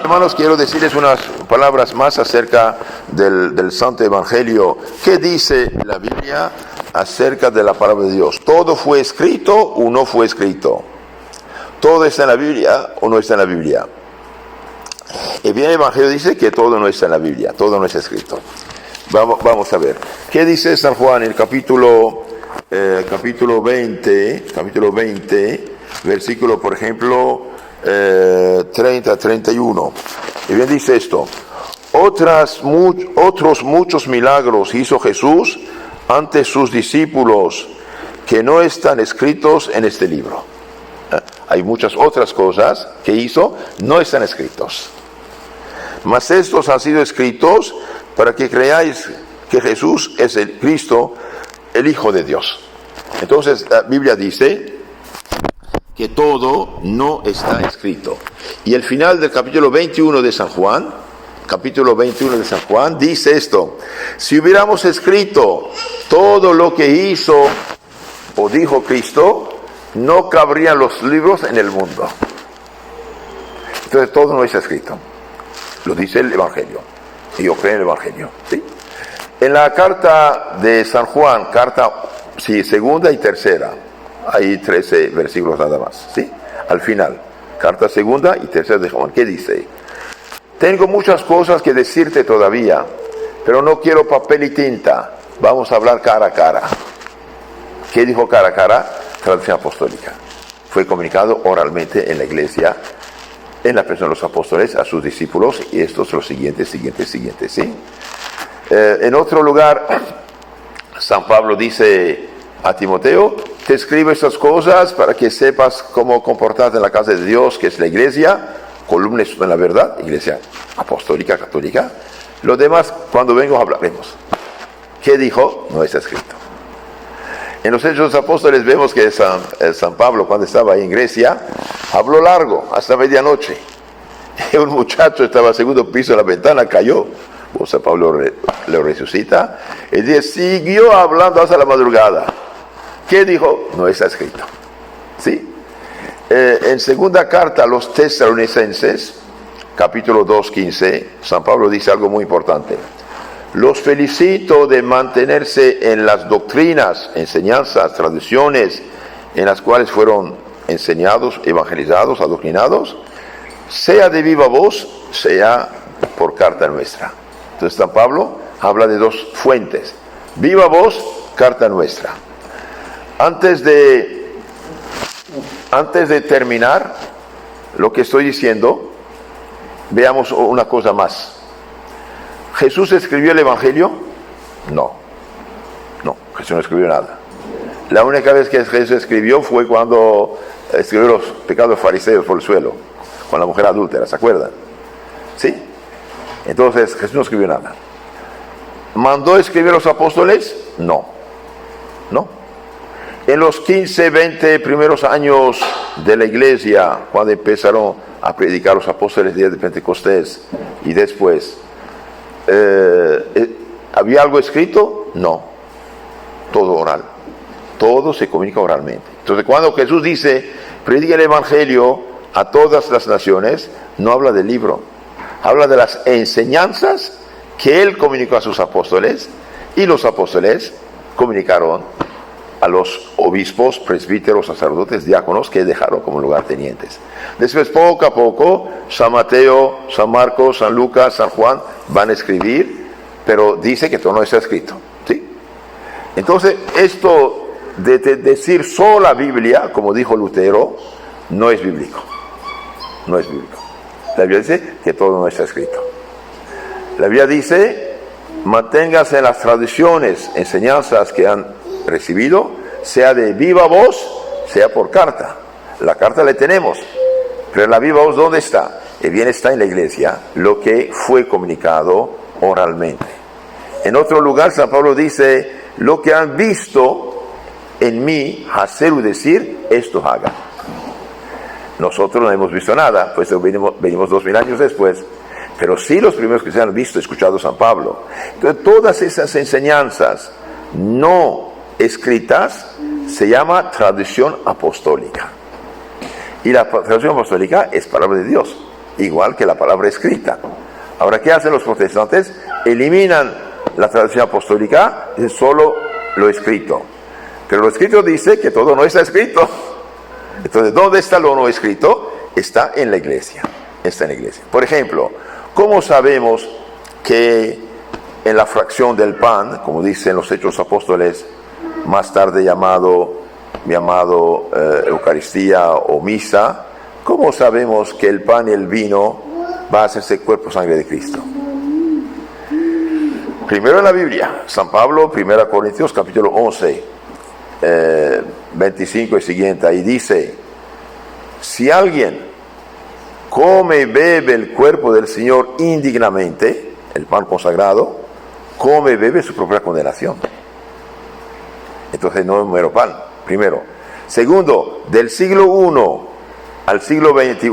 hermanos, quiero decirles unas palabras más acerca del Santo Evangelio. ¿Qué dice la Biblia acerca de la palabra de Dios? ¿Todo fue escrito o no fue escrito? ¿Todo está en la Biblia o no está en la Biblia? El bien Evangelio dice que todo no está en la Biblia, todo no está escrito. Vamos a ver. ¿Qué dice San Juan en el capítulo 20, versículo, por ejemplo, 30-31? Y bien dice esto: otros muchos milagros hizo Jesús ante sus discípulos que no están escritos en este libro. Hay muchas otras cosas que hizo, no están escritos. Mas estos han sido escritos para que creáis que Jesús es el Cristo, el Hijo de Dios. Entonces la Biblia dice que todo no está escrito. Y el final del capítulo 21 de San Juan, dice esto: si hubiéramos escrito todo lo que hizo o dijo Cristo, no cabrían los libros en el mundo. Entonces todo no está escrito. Lo dice el Evangelio. Y yo creo en el Evangelio. ¿Sí? En la carta de San Juan, segunda y tercera, hay 13 versículos nada más. ¿Sí? Al final, carta segunda y tercera de Juan. ¿Qué dice? Tengo muchas cosas que decirte todavía, pero no quiero papel y tinta. Vamos a hablar cara a cara. ¿Qué dijo cara a cara? Tradición apostólica. Fue comunicado oralmente en la iglesia, en la persona de los apóstoles, a sus discípulos, y estos los siguientes, ¿sí? En otro lugar, San Pablo dice a Timoteo: te escribo estas cosas para que sepas cómo comportarte en la casa de Dios, que es la iglesia, columna en la verdad, iglesia apostólica, católica. Lo demás, cuando vengo, hablaremos. ¿Qué dijo? No está escrito. En los Hechos de los Apóstoles vemos que San Pablo, cuando estaba ahí en Grecia, habló largo, hasta medianoche. Y un muchacho estaba al segundo piso de la ventana, cayó. San Pablo lo resucita y dice: siguió hablando hasta la madrugada. ¿Qué dijo? No está escrito. ¿Sí? En segunda carta a los Tesalonicenses, capítulo 2:15, San Pablo dice algo muy importante: los felicito de mantenerse en las doctrinas, enseñanzas, tradiciones en las cuales fueron enseñados, evangelizados, adoctrinados, sea de viva voz, sea por carta nuestra. Entonces San Pablo habla de dos fuentes: viva voz, carta nuestra. Antes de terminar lo que estoy diciendo, veamos una cosa más. ¿Jesús escribió el Evangelio? No, Jesús no escribió nada. La única vez que Jesús escribió fue cuando escribió los pecados fariseos por el suelo, con la mujer adúltera, ¿se acuerdan? ¿Sí? Entonces Jesús no escribió nada. ¿Mandó escribir a los apóstoles? No. En los 15, 20 primeros años de la iglesia, cuando empezaron a predicar los apóstoles el día de Pentecostés y después, ¿había algo escrito? No. Todo oral. Todo se comunica oralmente. Entonces, cuando Jesús dice: predica el Evangelio a todas las naciones, no habla del libro. Habla de las enseñanzas que Él comunicó a sus apóstoles, y los apóstoles comunicaron a los obispos, presbíteros, sacerdotes, diáconos, que dejaron como lugartenientes. Después, poco a poco, San Mateo, San Marcos, San Lucas, San Juan van a escribir, pero dice que todo no está escrito. ¿Sí? Entonces, esto de decir sola Biblia, como dijo Lutero, no es bíblico. No es bíblico. La Biblia dice que todo no está escrito. La Biblia dice: manténgase en las tradiciones, enseñanzas que han recibido, sea de viva voz, sea por carta. La carta la tenemos, pero la viva voz, ¿dónde está? El bien está en la iglesia, lo que fue comunicado oralmente. En otro lugar, San Pablo dice: lo que han visto en mí, hacer o decir, esto haga. Nosotros no hemos visto nada, pues venimos 2000 años después, pero sí los primeros que se han visto, escuchado a San Pablo. Entonces, todas esas enseñanzas no escritas se llama tradición apostólica. Y la tradición apostólica es palabra de Dios. igual que la palabra escrita. Ahora, ¿qué hacen los protestantes? Eliminan la tradición apostólica, es solo lo escrito. Pero lo escrito dice que todo no está escrito. Entonces, ¿dónde está lo no escrito? Está en la iglesia. Está en la iglesia. Por ejemplo, ¿cómo sabemos que en la fracción del pan, como dicen los Hechos Apóstoles, más tarde llamado Eucaristía o misa, cómo sabemos que el pan y el vino va a hacerse cuerpo y sangre de Cristo? Primero en la Biblia, San Pablo, 1 Corintios, capítulo 11, 25 y siguiente, ahí dice: si alguien come y bebe el cuerpo del Señor indignamente, el pan consagrado, come y bebe su propia condenación. Entonces no es mero pan, primero. Segundo, del siglo I al siglo XXI,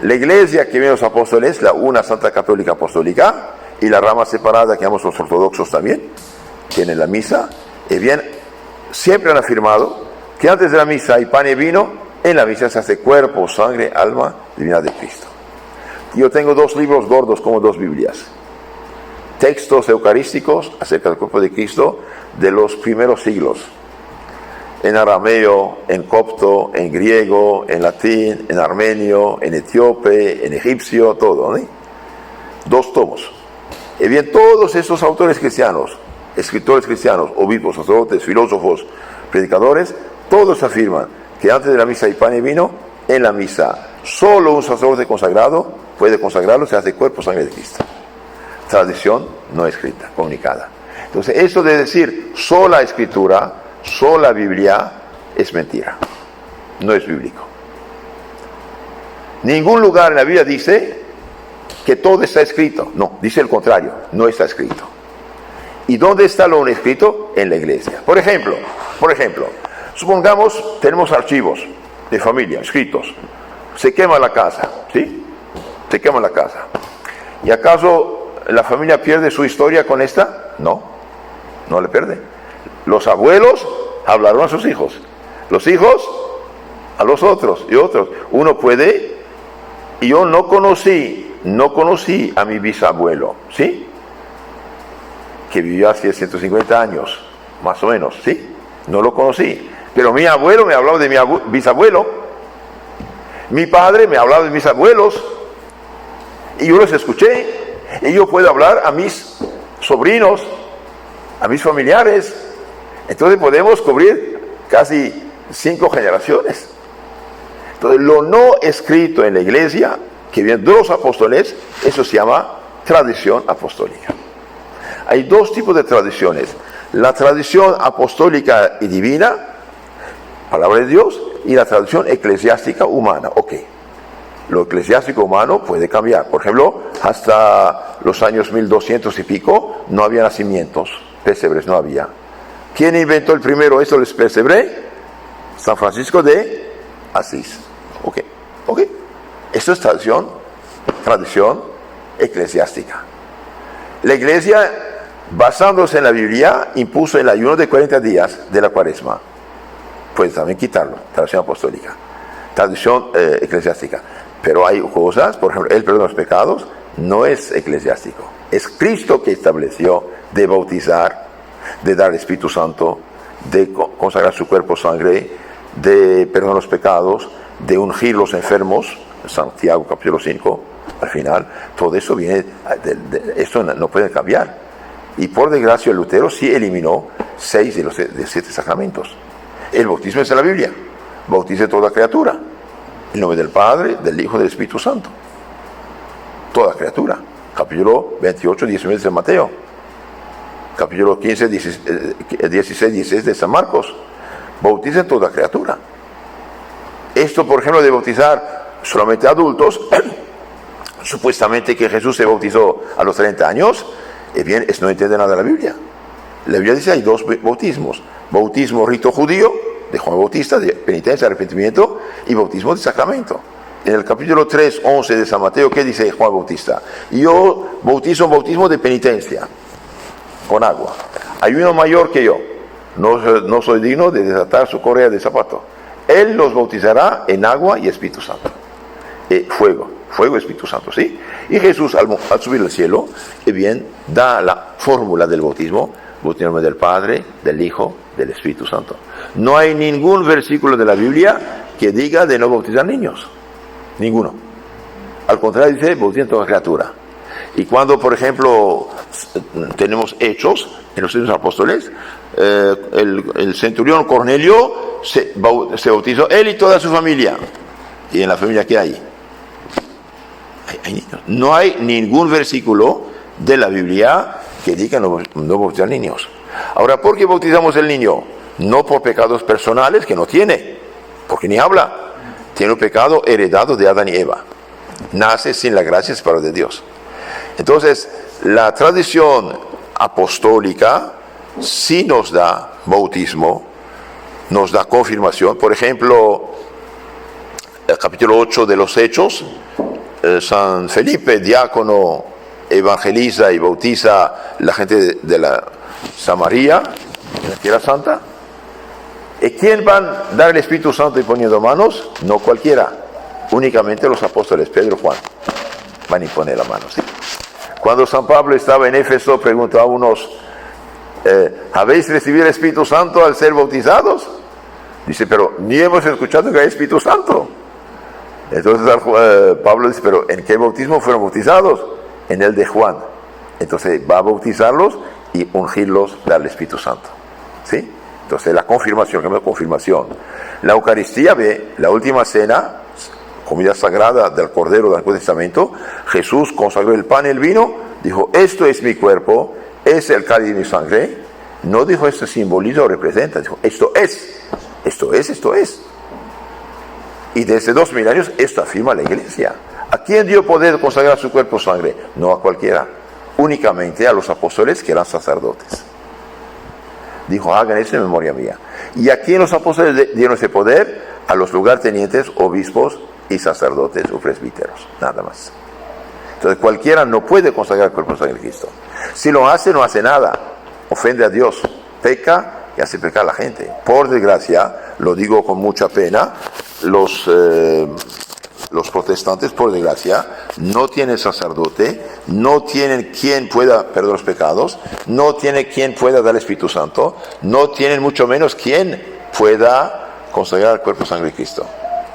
la iglesia que viene los apóstoles, la una Santa Católica Apostólica, y la rama separada que llamamos los ortodoxos también, tienen la misa, y bien, siempre han afirmado que antes de la misa hay pan y vino, en la misa se hace cuerpo, sangre, alma, divinidad de Cristo. Yo tengo 2 libros gordos como 2 Biblias, textos eucarísticos acerca del cuerpo de Cristo de los primeros siglos, en arameo, en copto, en griego, en latín, en armenio, en etíope, en egipcio, todo, ¿no? 2 tomos. Y bien, todos esos autores cristianos, escritores cristianos, obispos, sacerdotes, filósofos, predicadores, todos afirman que antes de la misa hay pan y vino, en la misa solo un sacerdote consagrado puede consagrarlo, se hace cuerpo, sangre de Cristo. Tradición no escrita, comunicada. Entonces, eso de decir sola escritura, sola Biblia, es mentira, no es bíblico. Ningún lugar en la Biblia dice que todo está escrito, no, dice el contrario, no está escrito. ¿Y dónde está lo no escrito? En la iglesia. Por ejemplo, supongamos tenemos archivos de familia escritos, se quema la casa, ¿sí? Se quema la casa. ¿Y acaso la familia pierde su historia con esta? No, no le pierde. Los abuelos hablaron a sus hijos, los hijos a los otros y otros. Uno puede, y yo no conocí a mi bisabuelo, ¿sí? Que vivió hace 150 años, más o menos, ¿sí? No lo conocí. Pero mi abuelo me hablaba de mi bisabuelo, mi padre me hablaba de mis abuelos, y yo los escuché, y yo puedo hablar a mis sobrinos, a mis familiares. Entonces podemos cubrir casi 5 generaciones. Entonces lo no escrito en la iglesia, que viene de los apóstoles, eso se llama tradición apostólica. Hay 2 tipos de tradiciones: la tradición apostólica y divina, palabra de Dios, y la tradición eclesiástica humana. Ok, lo eclesiástico humano puede cambiar. Por ejemplo, hasta los años 1200 y pico no había nacimientos, pesebres no había. ¿Quién inventó el primero esto del pesebre? San Francisco de Asís. Ok. Esto es tradición eclesiástica. La iglesia, basándose en la Biblia, impuso el ayuno de 40 días de la Cuaresma. Puede también quitarlo, tradición apostólica, tradición eclesiástica. Pero hay cosas, por ejemplo, el perdón de los pecados no es eclesiástico. Es Cristo que estableció de bautizar, de dar el Espíritu Santo, de consagrar su cuerpo, sangre, de perdonar los pecados, de ungir los enfermos, Santiago capítulo 5, al final. Todo eso viene, esto no puede cambiar. Y por desgracia Lutero sí eliminó 6 de los 7 sacramentos. El bautismo es en la Biblia: bautice toda criatura, en nombre del Padre, del Hijo y del Espíritu Santo. Toda criatura. Capítulo 28, 19 de Mateo. Capítulo 15, 16, 16 de San Marcos. Bauticen toda criatura. Esto, por ejemplo, de bautizar solamente adultos, supuestamente que Jesús se bautizó a los 30 años, bien, eso no entiende nada de la Biblia. La Biblia dice hay 2 bautismos: bautismo rito judío, de Juan Bautista, de penitencia, arrepentimiento, y bautismo de sacramento. En el capítulo 3, 11 de San Mateo, ¿qué dice Juan Bautista? Yo bautizo un bautismo de penitencia, con agua. Hay uno mayor que yo, no soy digno de desatar su correa de zapato. Él los bautizará en agua y Espíritu Santo. fuego Espíritu Santo, ¿sí? Y Jesús al subir al cielo, bien, da la fórmula del bautismo: bautismo del Padre, del Hijo, del Espíritu Santo. No hay ningún versículo de la Biblia que diga de no bautizar niños, ninguno. Al contrario, dice bautizar toda criatura. Y cuando, por ejemplo, tenemos hechos en los Hechos Apóstoles, el centurión Cornelio se bautizó, él y toda su familia. ¿Y en la familia qué hay? Hay niños. No hay ningún versículo de la Biblia que diga no bautizar niños. Ahora, ¿por qué bautizamos el niño? No por pecados personales que no tiene, porque ni habla. Tiene un pecado heredado de Adán y Eva. Nace sin la gracia separado de Dios. Entonces, la tradición apostólica sí nos da bautismo, nos da confirmación. Por ejemplo, el capítulo 8 de los Hechos, San Felipe, diácono, evangeliza y bautiza la gente de la Samaria, en la Tierra Santa. ¿Y quién van a dar el Espíritu Santo y poniendo manos? No cualquiera, únicamente los apóstoles Pedro y Juan van a imponer la mano, ¿sí? Cuando San Pablo estaba en Éfeso, preguntó a unos: ¿habéis recibido el Espíritu Santo al ser bautizados? Dice: pero ni hemos escuchado que hay Espíritu Santo. Entonces Pablo dice: pero ¿en qué bautismo fueron bautizados? En el de Juan. Entonces va a bautizarlos y ungirlos, darle el Espíritu Santo, ¿sí? Entonces la confirmación, la Eucaristía, ve, la última cena, comida sagrada del Cordero del Antiguo Testamento. Jesús consagró el pan y el vino, dijo: esto es mi cuerpo, es el cáliz de mi sangre. No dijo esto simboliza o representa, dijo esto es. Y desde 2000 años esto afirma la Iglesia. ¿A quién dio poder de consagrar su cuerpo y sangre? No a cualquiera, únicamente a los apóstoles que eran sacerdotes. Dijo: hagan eso en memoria mía. ¿Y a quién los apóstoles dieron ese poder? A los lugartenientes, obispos y sacerdotes o presbíteros, nada más. Entonces cualquiera no puede consagrar el cuerpo y sangre de Cristo. Si lo hace, no hace nada, ofende a Dios, peca y hace pecar a la gente. Por desgracia, lo digo con mucha pena, los protestantes, por desgracia, no tienen sacerdote, no tienen quien pueda perdonar los pecados, no tienen quien pueda dar el Espíritu Santo, no tienen mucho menos quien pueda consagrar el cuerpo y sangre de Cristo.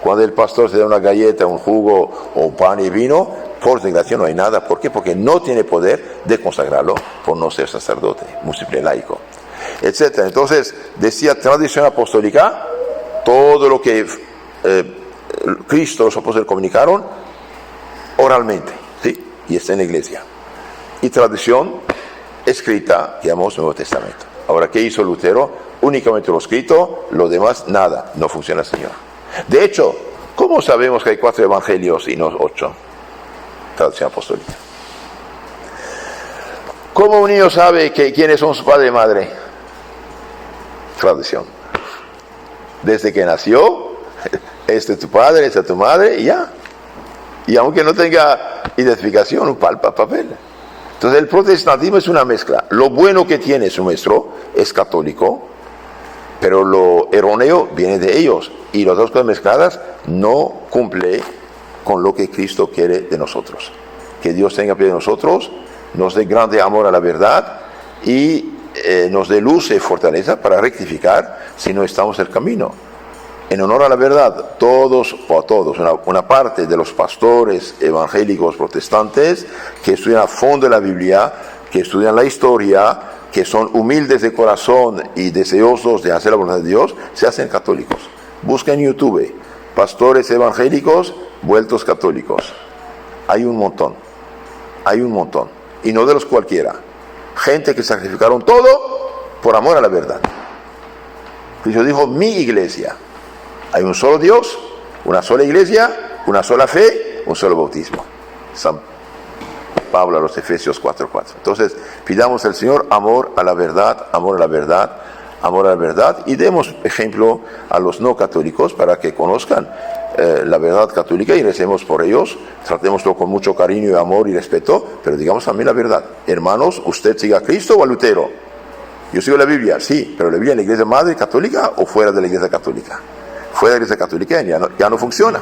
Cuando el pastor se da una galleta, un jugo o pan y vino, por desgracia no hay nada. ¿Por qué? Porque no tiene poder de consagrarlo por no ser sacerdote, múltiple laico, etc. Entonces, decía tradición apostólica, todo lo que Cristo, los apóstoles comunicaron oralmente, ¿sí? Y está en la Iglesia. Y tradición escrita, llamamos Nuevo Testamento. Ahora, ¿qué hizo Lutero? Únicamente lo escrito, lo demás, nada, no funciona, Señor. De hecho, ¿cómo sabemos que hay 4 evangelios y no 8? Tradición apostólica. ¿Cómo un niño sabe quiénes son su padre y madre? Tradición. Desde que nació, este es tu padre, esta es tu madre, y ya. Y aunque no tenga identificación, un papel. Entonces el protestantismo es una mezcla. Lo bueno que tiene su maestro es católico, pero lo erróneo viene de ellos. Y las dos cosas mezcladas no cumple con lo que Cristo quiere de nosotros. Que Dios tenga piedad de nosotros, nos dé grande amor a la verdad y nos dé luz y fortaleza para rectificar si no estamos en el camino. En honor a la verdad, una parte de los pastores evangélicos protestantes que estudian a fondo la Biblia, que estudian la historia, que son humildes de corazón y deseosos de hacer la voluntad de Dios, se hacen católicos. Busca en YouTube, pastores evangélicos vueltos católicos. Hay un montón, y no de los cualquiera. Gente que sacrificaron todo por amor a la verdad. Cristo dijo: mi iglesia. Hay un solo Dios, una sola iglesia, una sola fe, un solo bautismo. San Pablo a los Efesios 4:4. Entonces, pidamos al Señor amor a la verdad, amor a la verdad, amor a la verdad, y demos ejemplo a los no católicos para que conozcan la verdad católica y recemos por ellos. Tratémoslo con mucho cariño y amor y respeto, pero digamos también la verdad. Hermanos, ¿usted sigue a Cristo o a Lutero? Yo sigo la Biblia, sí, pero ¿la Biblia en la Iglesia Madre Católica o fuera de la Iglesia Católica? Fuera de la Iglesia Católica ya no funciona.